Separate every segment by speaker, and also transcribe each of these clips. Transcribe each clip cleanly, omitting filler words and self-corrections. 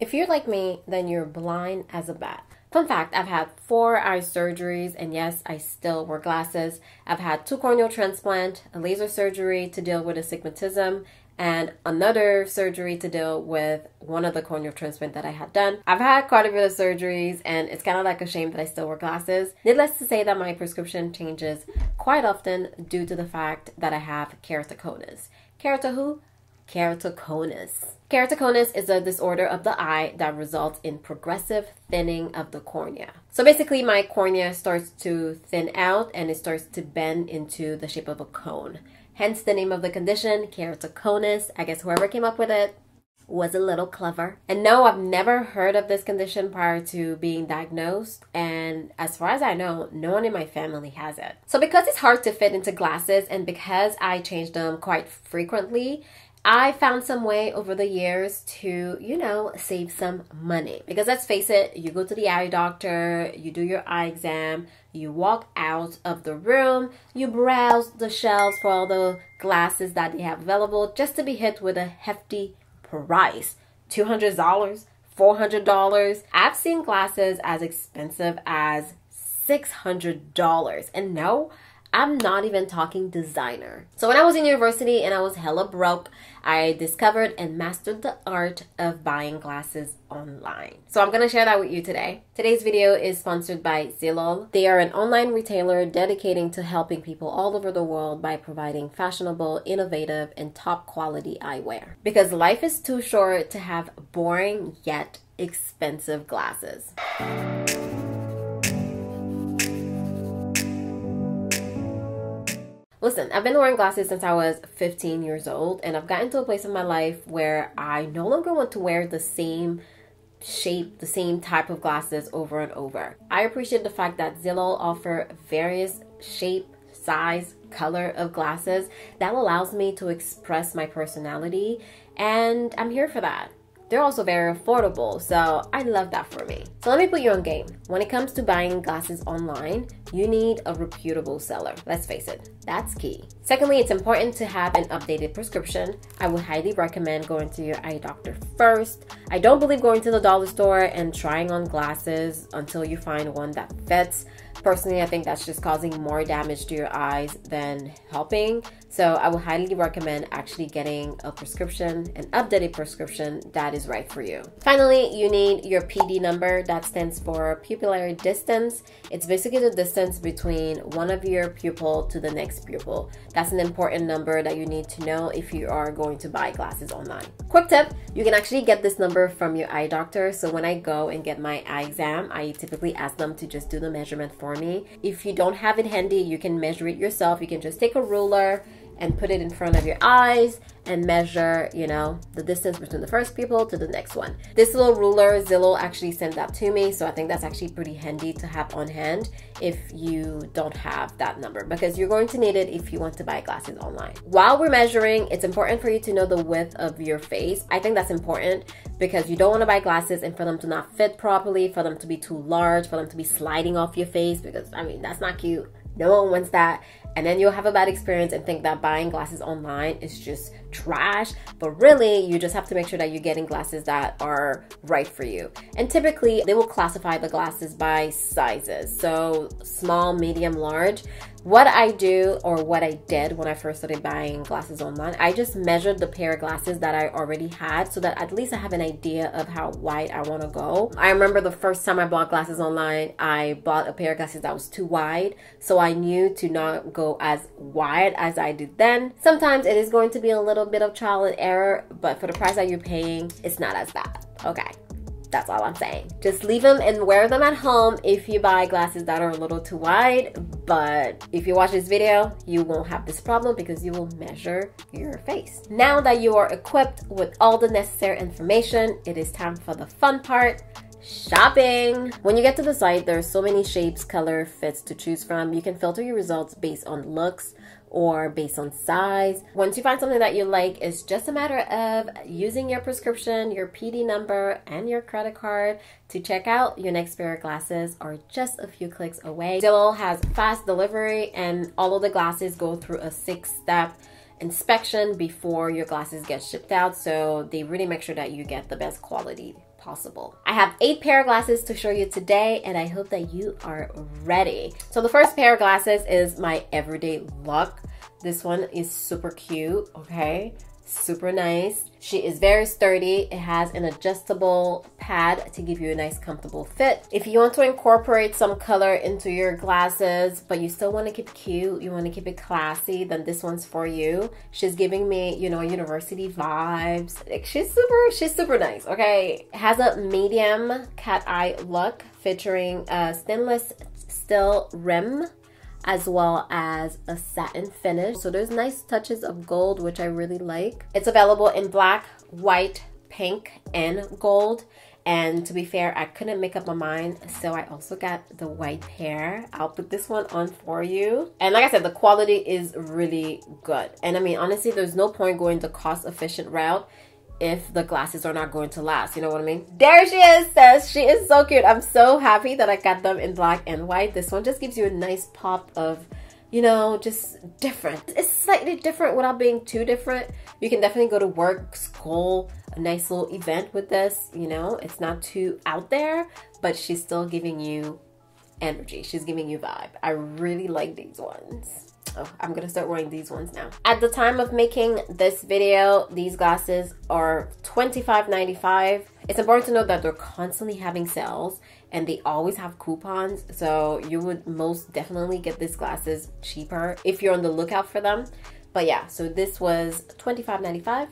Speaker 1: If you're like me, then you're blind as a bat. Fun fact, I've had 4 eye surgeries, and yes, I still wear glasses. I've had 2 corneal transplants, a laser surgery to deal with astigmatism, and another surgery to deal with one of the corneal transplant that I had done. I've had quite a bit of surgeries, and it's kind of like a shame that I still wear glasses. Needless to say that my prescription changes quite often due to the fact that I have keratoconus. Keratoconus. Keratoconus is a disorder of the eye that results in progressive thinning of the cornea. So basically my cornea starts to thin out and it starts to bend into the shape of a cone. Hence the name of the condition, keratoconus. I guess whoever came up with it was a little clever. And no, I've never heard of this condition prior to being diagnosed. And as far as I know, no one in my family has it. So because it's hard to fit into glasses and because I change them quite frequently, I found some way over the years to, you know, save some money. Because let's face it, you go to the eye doctor, you do your eye exam, you walk out of the room, you browse the shelves for all the glasses that they have available just to be hit with a hefty price. $200, $400. I've seen glasses as expensive as $600. And no, I'm not even talking designer. So when I was in university and I was hella broke, I discovered and mastered the art of buying glasses online. So I'm gonna share that with you today. Today's video is sponsored by Zeelool. They are an online retailer dedicating to helping people all over the world by providing fashionable, innovative, and top quality eyewear. Because life is too short to have boring yet expensive glasses. Listen, I've been wearing glasses since I was 15 years old, and I've gotten to a place in my life where I no longer want to wear the same shape, the same type of glasses over and over. I appreciate the fact that Zeelool offer various shape, size, color of glasses that allows me to express my personality, and I'm here for that. They're also very affordable, so I love that for me. So let me put you on game. When it comes to buying glasses online, you need a reputable seller. Let's face it, that's key. Secondly, it's important to have an updated prescription. I would highly recommend going to your eye doctor first. I don't believe going to the dollar store and trying on glasses until you find one that fits. Personally, I think that's just causing more damage to your eyes than helping. So I would highly recommend actually getting a prescription, an updated prescription that is right for you. Finally, you need your PD number. That stands for pupillary distance. It's basically the distance between one of your pupil to the next pupil. That's an important number that you need to know if you are going to buy glasses online. Quick tip, you can actually get this number from your eye doctor. So when I go and get my eye exam, I typically ask them to just do the measurement for me. If you don't have it handy, you can measure it yourself. You can just take a ruler and put it in front of your eyes and measure, you know, the distance between the first pupil to the next one. This little ruler, Zeelool actually sent that to me, so I think that's actually pretty handy to have on hand if you don't have that number, because you're going to need it if you want to buy glasses online. While we're measuring, it's important for you to know the width of your face. I think that's important because you don't want to buy glasses and for them to not fit properly, for them to be too large, for them to be sliding off your face, because I mean, that's not cute. No one wants that. And then you'll have a bad experience and think that buying glasses online is just trash. But really, you just have to make sure that you're getting glasses that are right for you. And typically, they will classify the glasses by sizes. So small, medium, large. What I do, or what I did when I first started buying glasses online, I just measured the pair of glasses that I already had so that at least I have an idea of how wide I want to go. I remember the first time I bought glasses online, I bought a pair of glasses that was too wide. So I knew to not go as wide as I did then. Sometimes it is going to be a little bit of trial and error, but for the price that you're paying, it's not as bad. Okay. That's all I'm saying. Just leave them and wear them at home if you buy glasses that are a little too wide. But if you watch this video, you won't have this problem because you will measure your face. Now that you are equipped with all the necessary information, it is time for the fun part. Shopping! When you get to the site, there are so many shapes, color, fits to choose from. You can filter your results based on looks or based on size. Once you find something that you like, it's just a matter of using your prescription, your PD number, and your credit card to check out. Your next pair of glasses are just a few clicks away. Zeelool has fast delivery, and all of the glasses go through a 6-step inspection before your glasses get shipped out, so they really make sure that you get the best quality possible. I have 8 pair of glasses to show you today, and I hope that you are ready. So the first pair of glasses is my everyday look. This one is super cute, okay? Super nice. She is very sturdy. It has an adjustable pad to give you a nice comfortable fit. If you want to incorporate some color into your glasses, but you still want to keep it cute, you want to keep it classy, then this one's for you. She's giving me, you know, university vibes. Like, she's super nice, okay? It has a medium cat eye look featuring a stainless steel rim, as well as a satin finish. So there's nice touches of gold, which I really like. It's available in black, white, pink, and gold. And to be fair, I couldn't make up my mind, so I also got the white pair. I'll put this one on for you. And like I said, the quality is really good. And I mean, honestly, there's no point going the cost-efficient route if the glasses are not going to last, you know what I mean? There she is, sis. She is so cute. I'm so happy that I got them in black and white. This one just gives you a nice pop of, you know, just different. It's slightly different without being too different. You can definitely go to work, school, a nice little event with this, you know? It's not too out there, but she's still giving you energy. She's giving you vibe. I really like these ones. Oh, I'm gonna start wearing these ones now. At the time of making this video, these glasses are $25.95. It's important to note that they're constantly having sales and they always have coupons, so you would most definitely get these glasses cheaper if you're on the lookout for them. But yeah, so this was $25.95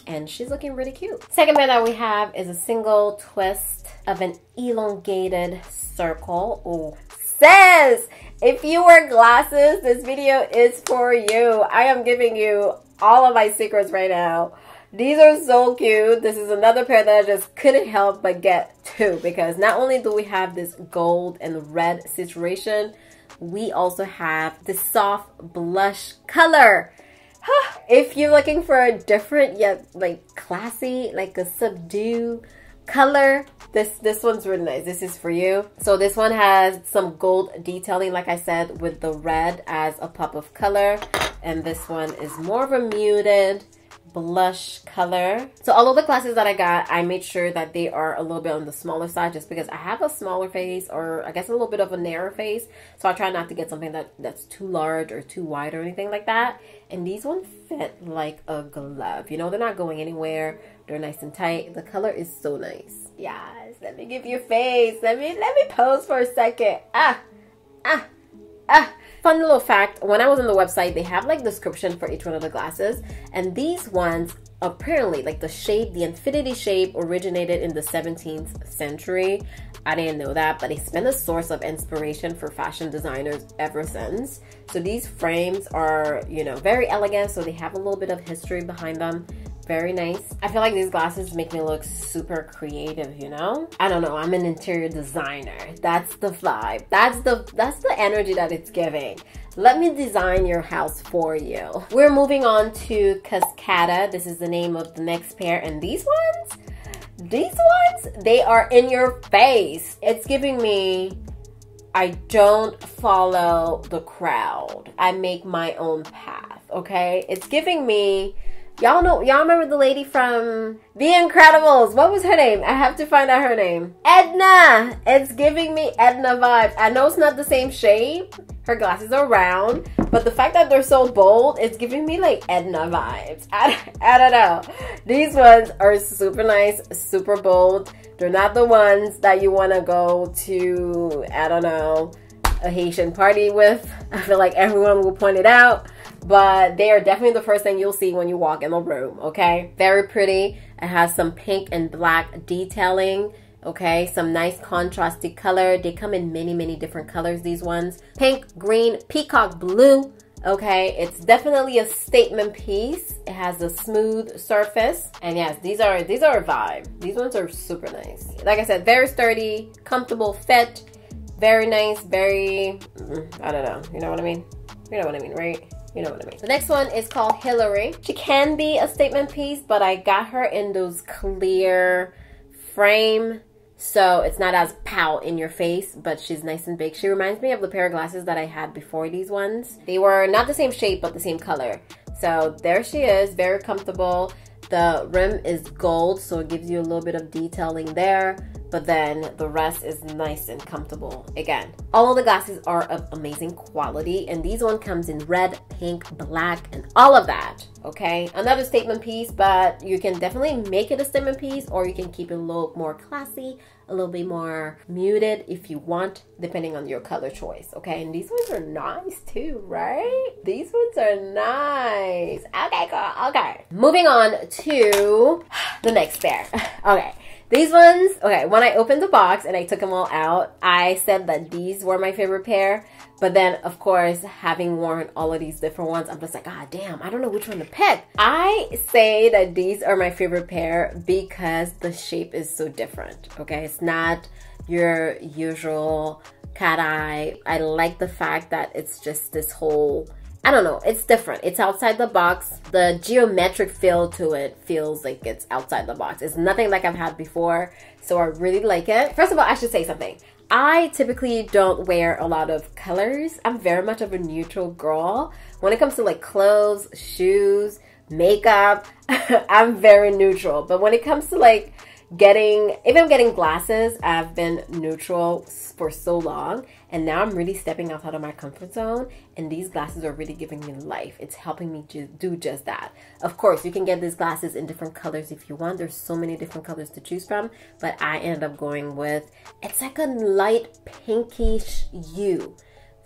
Speaker 1: and she's looking really cute. Second pair that we have is a single twist of an elongated circle. Oh, sis! If you wear glasses, this video is for you. I am giving you all of my secrets right now. These are so cute. This is another pair that I just couldn't help but get too, because not only do we have this gold and red situation, we also have this soft blush color. If you're looking for a different yet like classy, like a subdued color, this one's really nice. This is for you. So this one has some gold detailing, like I said, with the red as a pop of color, and this one is more of a muted blush color. So all of the glasses that I got, I made sure that they are a little bit on the smaller side, just because I have a smaller face, or I guess a little bit of a narrow face, so I try not to get something that's too large or too wide or anything like that. And these ones fit like a glove, you know, they're not going anywhere. They're nice and tight. The color is so nice. Yes, let me give you a face. Let me pose for a second. Fun little fact, when I was on the website, they have like description for each one of the glasses, and these ones apparently, like the shape, the infinity shape, originated in the 17th century. I didn't know that, but it's been a source of inspiration for fashion designers ever since. So these frames are, you know, very elegant, so they have a little bit of history behind them. Very nice. I feel like these glasses make me look super creative, you know? I don't know, I'm an interior designer. That's the vibe. That's the energy that it's giving. Let me design your house for you. We're moving on to Cascada. This is the name of the next pair, and these ones, they are in your face. It's giving me, I don't follow the crowd. I make my own path, okay? It's giving me, y'all remember the lady from The Incredibles? What was her name? I have to find out her name. Edna! It's giving me Edna vibes. I know it's not the same shape. Her glasses are round, but the fact that they're so bold, it's giving me like Edna vibes. I don't know. These ones are super nice, super bold. They're not the ones that you want to go to, I don't know, a Haitian party with. I feel like everyone will point it out. But they are definitely the first thing you'll see when you walk in the room, okay? Very pretty. It has some pink and black detailing, okay? Some nice contrasty color. They come in many, many different colors, these ones. Pink, green, peacock blue, okay? It's definitely a statement piece. It has a smooth surface. And yes, these are a vibe. These ones are super nice. Like I said, very sturdy, comfortable fit. Very nice, very, I don't know. You know what I mean? You know what I mean, right? You know what I mean. The next one is called Hillary. She can be a statement piece, but I got her in those clear frame, so it's not as pow in your face, but she's nice and big. She reminds me of the pair of glasses that I had before these ones. They were not the same shape, but the same color. So there she is, very comfortable. The rim is gold, so it gives you a little bit of detailing there, but then the rest is nice and comfortable. Again, all of the glasses are of amazing quality, and these one comes in red, pink, black, and all of that, okay? Another statement piece, but you can definitely make it a statement piece, or you can keep it a little more classy, a little bit more muted if you want, depending on your color choice, okay? And these ones are nice too, right? These ones are nice. Okay, girl, okay. Moving on to the next pair. Okay, these ones, okay, when I opened the box and I took them all out, I said that these were my favorite pair. But then, of course, having worn all of these different ones, I'm just like, ah, damn, I don't know which one to pick. I say that these are my favorite pair because the shape is so different, okay? It's not your usual cat eye. I like the fact that it's just this whole, I don't know, it's different. It's outside the box. The geometric feel to it feels like it's outside the box. It's nothing like I've had before, so I really like it. First of all, I should say something. I typically don't wear a lot of colors. I'm very much of a neutral girl. When it comes to like clothes, shoes, makeup, I'm very neutral. But when it comes to like if I'm getting glasses, I've been neutral for so long, and now I'm really stepping outside of my comfort zone, and these glasses are really giving me life. It's helping me to do just that. Of course, you can get these glasses in different colors if you want. There's so many different colors to choose from, but I end up going with, it's like a light pinkish hue.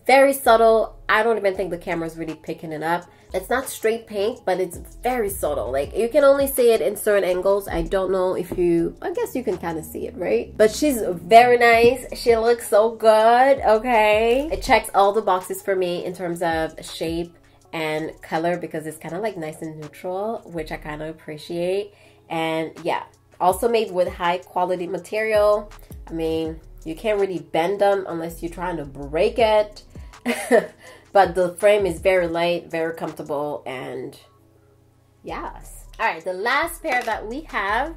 Speaker 1: Very subtle. I don't even think the camera's really picking it up. It's not straight pink, but it's very subtle. Like, you can only see it in certain angles. I don't know if I guess you can kind of see it, right? But she's very nice. She looks so good, okay? It checks all the boxes for me in terms of shape and color because it's kind of like nice and neutral, which I kind of appreciate. And yeah, also made with high quality material. I mean, you can't really bend them unless you're trying to break it. But the frame is very light, very comfortable, and yes. All right, the last pair that we have,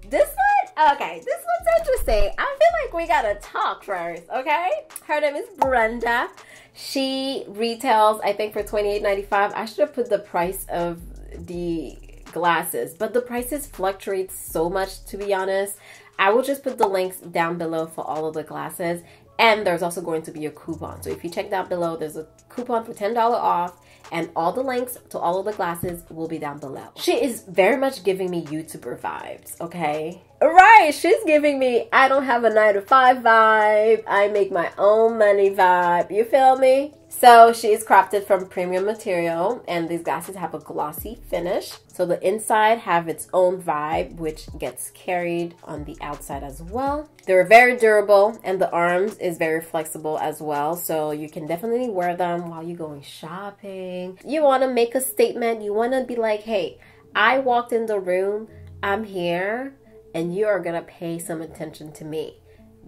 Speaker 1: this one, okay, this one's interesting. I feel like we gotta talk first, okay? Her name is Brenda. She retails, I think, for $28.95. I should have put the price of the glasses, but the prices fluctuate so much, to be honest. I will just put the links down below for all of the glasses. And there's also going to be a coupon. So if you check down below, there's a coupon for $10 off. And all the links to all of the glasses will be down below. She is very much giving me YouTuber vibes, okay? Right, she's giving me I don't have a 9-to-5 vibe. I make my own money vibe. You feel me? So she is crafted from premium material, and these glasses have a glossy finish. So the inside have its own vibe, which gets carried on the outside as well. They're very durable, and the arms is very flexible as well. So you can definitely wear them while you're going shopping. You want to make a statement. You want to be like, hey, I walked in the room. I'm here, and you are going to pay some attention to me.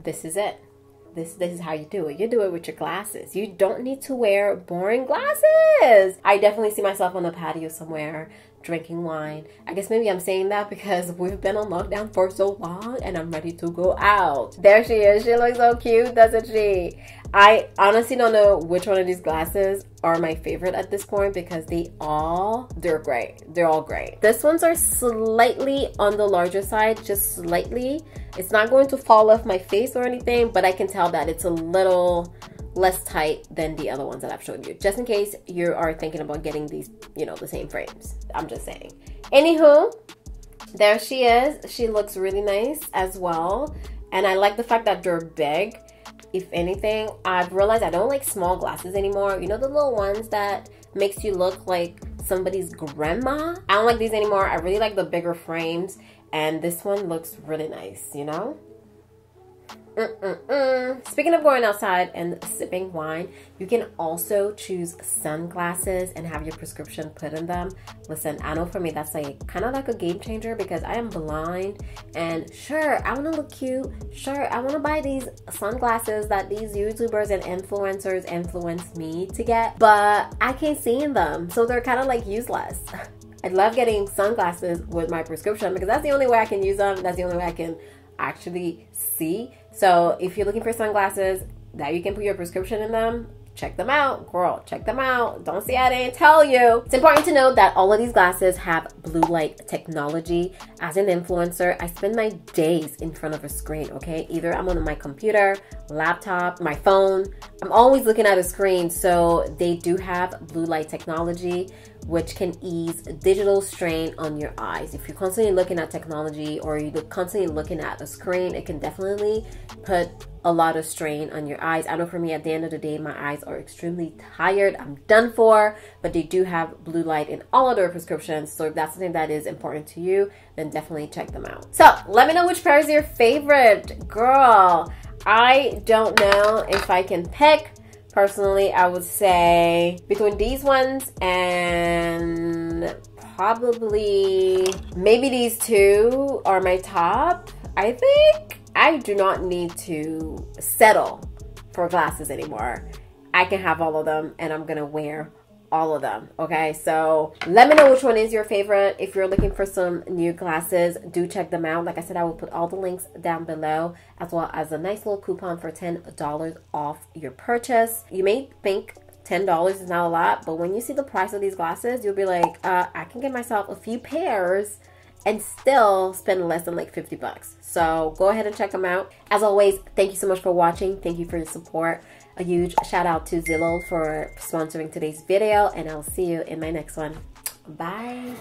Speaker 1: This is it. This is how you do it. You do it with your glasses. You don't need to wear boring glasses. I definitely see myself on the patio somewhere drinking wine. I guess maybe I'm saying that because we've been on lockdown for so long and I'm ready to go out. There she is. She looks so cute, doesn't she? I honestly don't know which one of these glasses are my favorite at this point because they're great. They're all great. These ones are slightly on the larger side, just slightly. It's not going to fall off my face or anything, but I can tell that it's a little less tight than the other ones that I've showed you. Just in case you are thinking about getting these, you know, the same frames. I'm just saying. Anywho, there she is. She looks really nice as well. And I like the fact that they're big. If anything, I've realized I don't like small glasses anymore. You know, the little ones that makes you look like somebody's grandma? I don't like these anymore. I really like the bigger frames. And this one looks really nice, you know? Speaking of going outside and sipping wine, you can also choose sunglasses and have your prescription put in them. Listen, I know for me that's like kind of like a game changer because I am blind, and sure, I want to look cute. Sure, I want to buy these sunglasses that these YouTubers and influencers influence me to get, but I can't see in them, so they're kind of like useless. I love getting sunglasses with my prescription because that's the only way I can use them. That's the only way I can actually see. So if you're looking for sunglasses that you can put your prescription in them, check them out, girl, check them out. Don't say I didn't tell you. It's important to note that all of these glasses have blue light technology. As an influencer, I spend my days in front of a screen, okay? Either I'm on my computer, laptop, my phone. I'm always looking at a screen, so they do have blue light technology, which can ease digital strain on your eyes. If you're constantly looking at technology or you're constantly looking at a screen, it can definitely put a lot of strain on your eyes. I know for me, at the end of the day, my eyes are extremely tired. I'm done for, but they do have blue light in all of their prescriptions. So if that's something that is important to you, then definitely check them out. So let me know which pair is your favorite. Girl, I don't know if I can pick. Personally, I would say between these ones and probably maybe these two are my top. I think I do not need to settle for glasses anymore. I can have all of them and I'm gonna wear all of them, okay? So let me know which one is your favorite. If you're looking for some new glasses, do check them out. Like I said, I will put all the links down below, as well as a nice little coupon for $10 off your purchase. You may think $10 is not a lot, but when you see the price of these glasses, you'll be like, I can get myself a few pairs and still spend less than like 50 bucks. So go ahead and check them out. As always, thank you so much for watching. Thank you for your support. A huge shout out to Zeelool for sponsoring today's video, and I'll see you in my next one. Bye.